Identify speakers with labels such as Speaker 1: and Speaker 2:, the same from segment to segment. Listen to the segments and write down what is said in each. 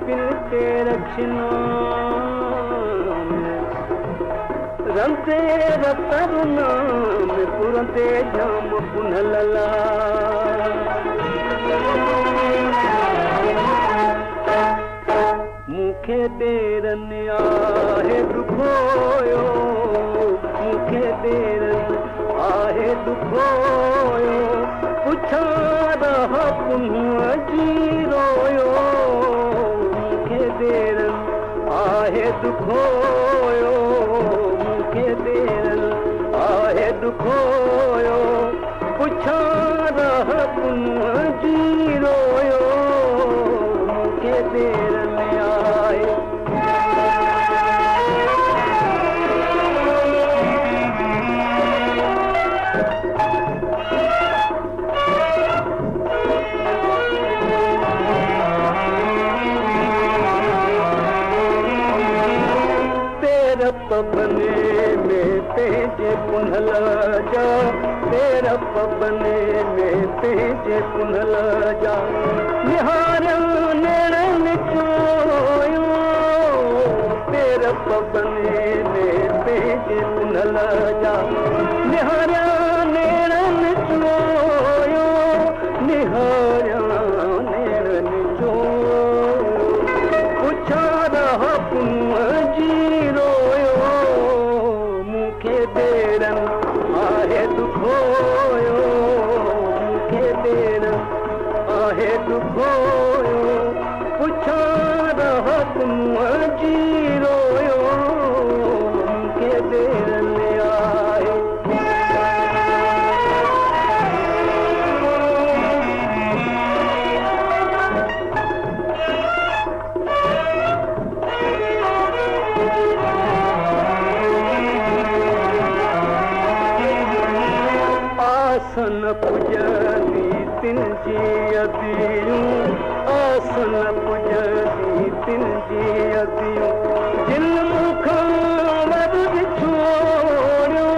Speaker 1: पिलके रखना रंते रतरना में पुरंते जाम पुनलला मुखे देरन आहे दुखोयो मुखे देरन आहे दुखोयो पुछा रहा पुन्हा जी रोयो मुखे देरन आहे दुखोयो मुखे देरन आहे दुखोयो पुछा रहा पुन्हा जी रोयो मुखे देरन आए पबने में तेजे पुनल जा तेरा पबने में तेजे पुनल जा निहारा नेड़न चोयो तेरा पबने में तेजे पुनल जा निहारा नेड़न चोयो निहारा नेड़न चोयो पुछा रहा पुन्हा जी देरन आहे दुखोयो मुखे देरन आहे दुखोयो पुछा रहा पुन्हा जी रोयो मुखे देरन आहे आसन पुजनी तिनजी अदियूं आसन पुजनी तिनजी अदियूं जिन मुखां वर विछोड़ियो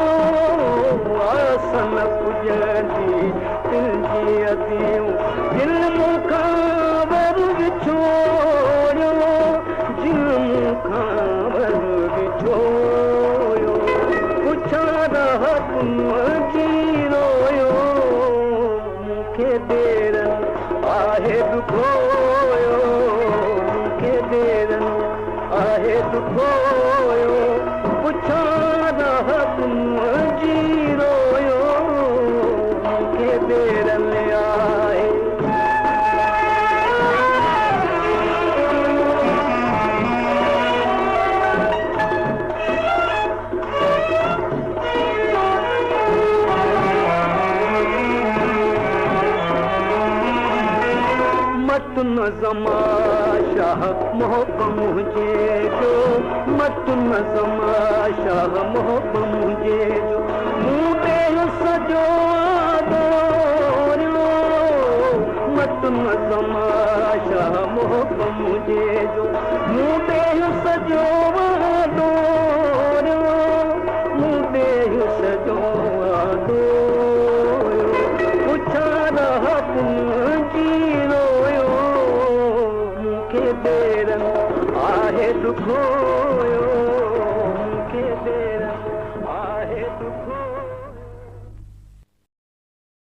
Speaker 1: आसन पुजनी तिनजी अदियूं जिन मुखां वर विछोड़ियो जिन मुखां वर विछोड़ियो पुछा रहा पुन्हा जी मुखे देरन आहे दुखोयो मुखे देरन आहे दुखोयो पुछा रहा पुन्हा जी रोयो मुखे देरन आहे मत न ज़माशाह मोहब्बत मुझे जो मत न ज़माशाह मोहब्बत मुझे जो मुझे सजो आदोरियो मत न ज़माशाह मोहब्बत मुझे जो मुझे सजो आदोरियो मुझे सजो आदोरियो पुछा रहा पुन्हा जी देरन आहे दुखोयो